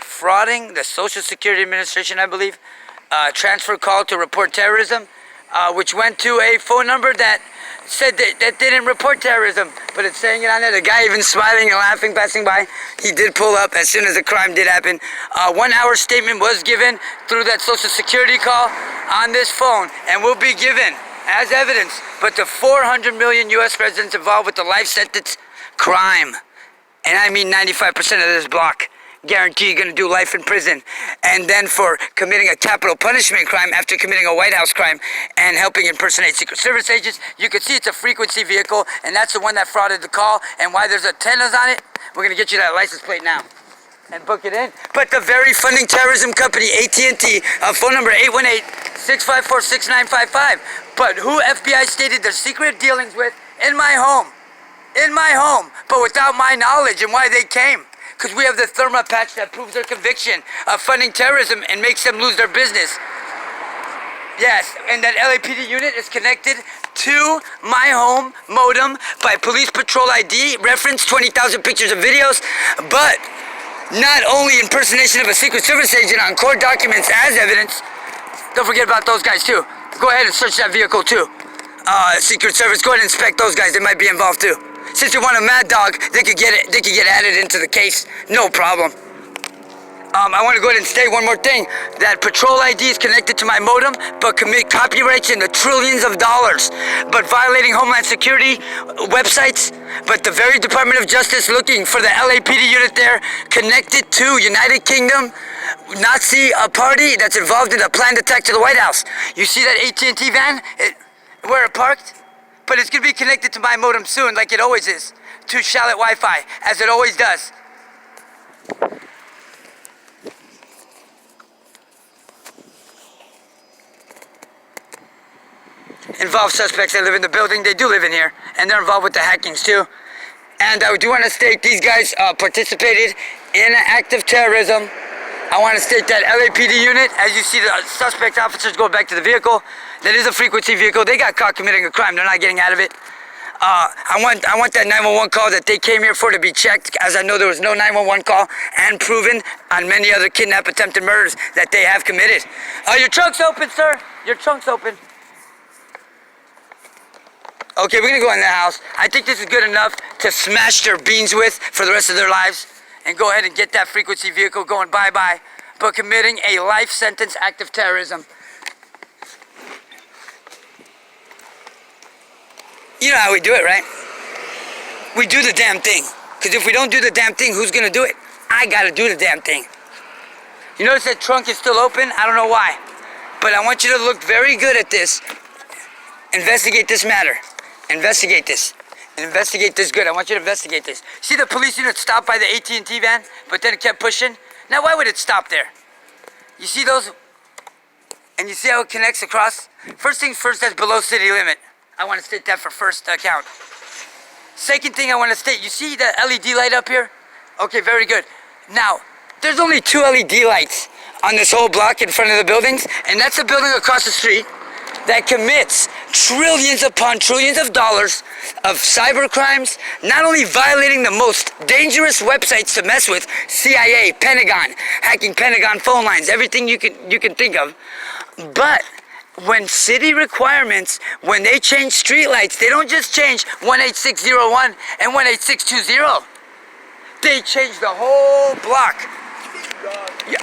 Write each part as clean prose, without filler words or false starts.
Frauding the Social Security Administration, I believe. Transfer call to report terrorism, which went to a phone number that said that didn't report terrorism, but it's saying it on there. The guy even smiling and laughing, passing by. He did pull up as soon as the crime did happen. 1 hour statement was given through that Social Security call on this phone and will be given as evidence. But the 400 million U.S. residents involved with the life sentence crime, and I mean 95% of this block, guarantee you're going to do life in prison. And then for committing a capital punishment crime after committing a White House crime and helping impersonate Secret Service agents, you can see it's a frequency vehicle, and that's the one that frauded the call. And why there's antennas on it, we're going to get you that license plate now and book it in. But the very funding terrorism company, AT&T, phone number 818-654-6955. But who FBI stated their secret dealings with in my home, but without my knowledge and why they came. Because we have the therma patch that proves their conviction of funding terrorism and makes them lose their business. Yes, and that L.A.P.D unit is connected to my home modem by police patrol ID, reference 20,000 pictures of videos, but not only impersonation of a Secret Service agent on court documents as evidence. Don't forget about those guys too. Go ahead and search that vehicle too. Secret Service, go ahead and inspect those guys. They might be involved too. Since you want a mad dog, they could get added into the case, no problem. I want to go ahead and state one more thing, that patrol ID is connected to my modem, but commit copyrights in the trillions of dollars, but violating Homeland Security websites. But the very Department of Justice looking for the L.A.P.D unit there, connected to United Kingdom Nazi party that's involved in a planned attack to the White House. You see that AT&T van, where it parked? But it's going to be connected to my modem soon, like it always is, to Charlotte Wi-Fi, as it always does. Involved suspects that live in the building, they do live in here, and they're involved with the hackings too. And I do want to state these guys participated in an act of terrorism. I want to state that L.A.P.D unit, as you see the suspect officers go back to the vehicle, that is a frequency vehicle. They got caught committing a crime. They're not getting out of it. I want that 911 call that they came here for to be checked, as I know there was no 911 call, and proven on many other kidnap attempted murders that they have committed. Your trunk's open, sir. Your trunk's open. Okay, we're going to go in the house. I think this is good enough to smash their beans with for the rest of their lives. And go ahead and get that frequency vehicle going bye-bye, but committing a life sentence act of terrorism. You know how we do it, right? We do the damn thing. Because if we don't do the damn thing, who's going to do it? I got to do the damn thing. You notice that trunk is still open? I don't know why. But I want you to look very good at this. Investigate this matter. Investigate this. Investigate this good. I want you to investigate this. See the police unit stopped by the AT&T van, but then it kept pushing? Now why would it stop there? You see those? And you see how it connects across? First things first, that's below city limit. I want to state that for first account. Second thing I want to state, you see the LED light up here? Okay, very good. Now, there's only 2 LED lights on this whole block in front of the buildings, and that's a building across the street that commits trillions upon trillions of dollars of cyber crimes, not only violating the most dangerous websites to mess with, CIA, Pentagon, hacking Pentagon phone lines, everything you can think of, but when city requirements, when they change streetlights, they don't just change 18601 and 18620. They change the whole block.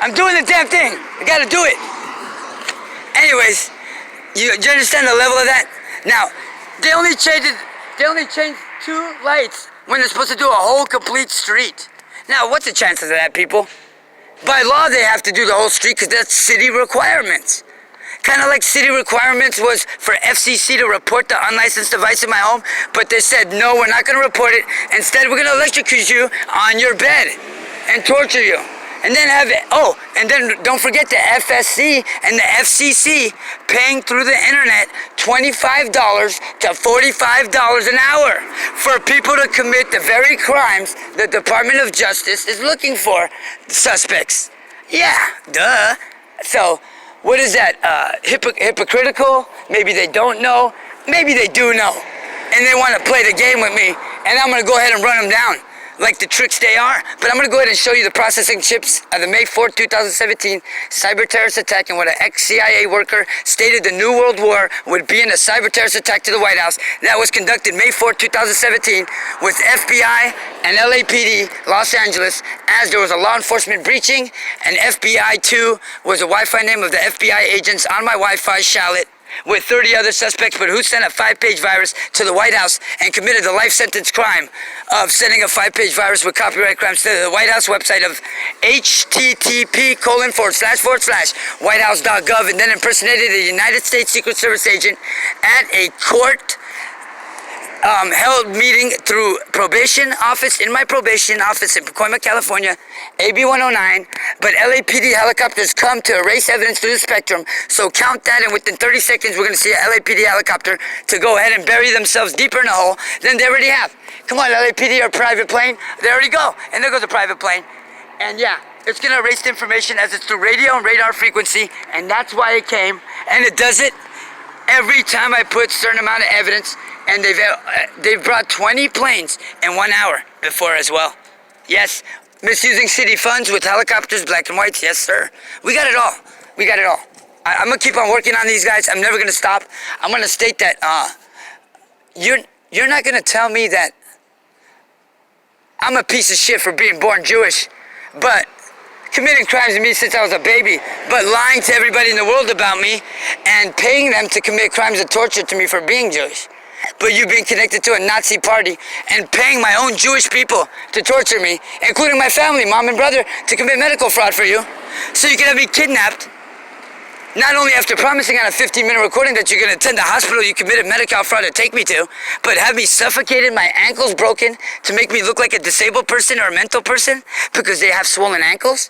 I'm doing the damn thing. I gotta do it. Anyways, you understand the level of that? Now, they only changed 2 lights when they're supposed to do a whole complete street. Now, what's the chances of that, people? By law, they have to do the whole street because that's city requirements. Kind of like city requirements was for FCC to report the unlicensed device in my home, but they said, no, we're not going to report it. Instead, we're going to electrocute you on your bed and torture you. And then and then don't forget the FSC and the FCC paying through the internet $25 to $45 an hour for people to commit the very crimes the Department of Justice is looking for suspects. Yeah, duh. So, what is that? Hypocritical? Maybe they don't know. Maybe they do know. And they want to play the game with me. And I'm going to go ahead and run them down. like the tricks they are, but I'm going to go ahead and show you the processing chips of the May 4th, 2017 cyber terrorist attack, and what an ex-CIA worker stated the New World War would be in a cyber terrorist attack to the White House that was conducted May 4th, 2017 with FBI and L.A.P.D. Los Angeles, as there was a law enforcement breaching, and FBI2 was the Wi-Fi name of the FBI agents on my Wi-Fi shallot, with 30 other suspects, but who sent a 5-page virus to the White House and committed the life sentence crime of sending a 5-page virus with copyright crimes to the White House website of http://whitehouse.gov, and then impersonated a United States Secret Service agent at a court held meeting through probation office, in my probation office in Pacoima, California, AB 109, but LAPD helicopters come to erase evidence through the spectrum, so count that, and within 30 seconds we're going to see a LAPD helicopter to go ahead and bury themselves deeper in the hole than they already have. Come on, LAPD, or private plane, they already go, and there goes a private plane, and yeah, it's going to erase the information as it's through radio and radar frequency, and that's why it came, and it does it every time I put a certain amount of evidence. And they've brought 20 planes in 1 hour before as well. Yes, misusing city funds with helicopters, black and whites. Yes, sir. We got it all. We got it all. I'm gonna keep on working on these guys. I'm never gonna stop. I'm gonna state that you're not gonna tell me that I'm a piece of shit for being born Jewish, but committing crimes to me since I was a baby, but lying to everybody in the world about me and paying them to commit crimes of torture to me for being Jewish. But you've been connected to a Nazi party and paying my own Jewish people to torture me, including my family, mom and brother, to commit medical fraud for you. So you can have me kidnapped, not only after promising on a 15-minute recording that you're going to attend the hospital you committed medical fraud to take me to, but have me suffocated, my ankles broken, to make me look like a disabled person or a mental person because they have swollen ankles.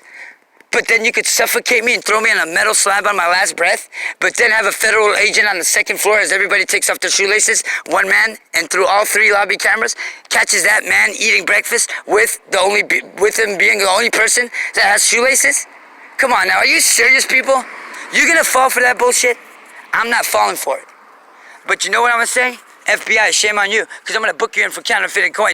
But then you could suffocate me and throw me on a metal slab on my last breath, but then have a federal agent on the second floor as everybody takes off their shoelaces, one man, and through all 3 lobby cameras, catches that man eating breakfast with him being the only person that has shoelaces? Come on now, are you serious, people? You're gonna fall for that bullshit? I'm not falling for it. But you know what I'm gonna say? FBI, shame on you, because I'm gonna book you in for counterfeiting coins.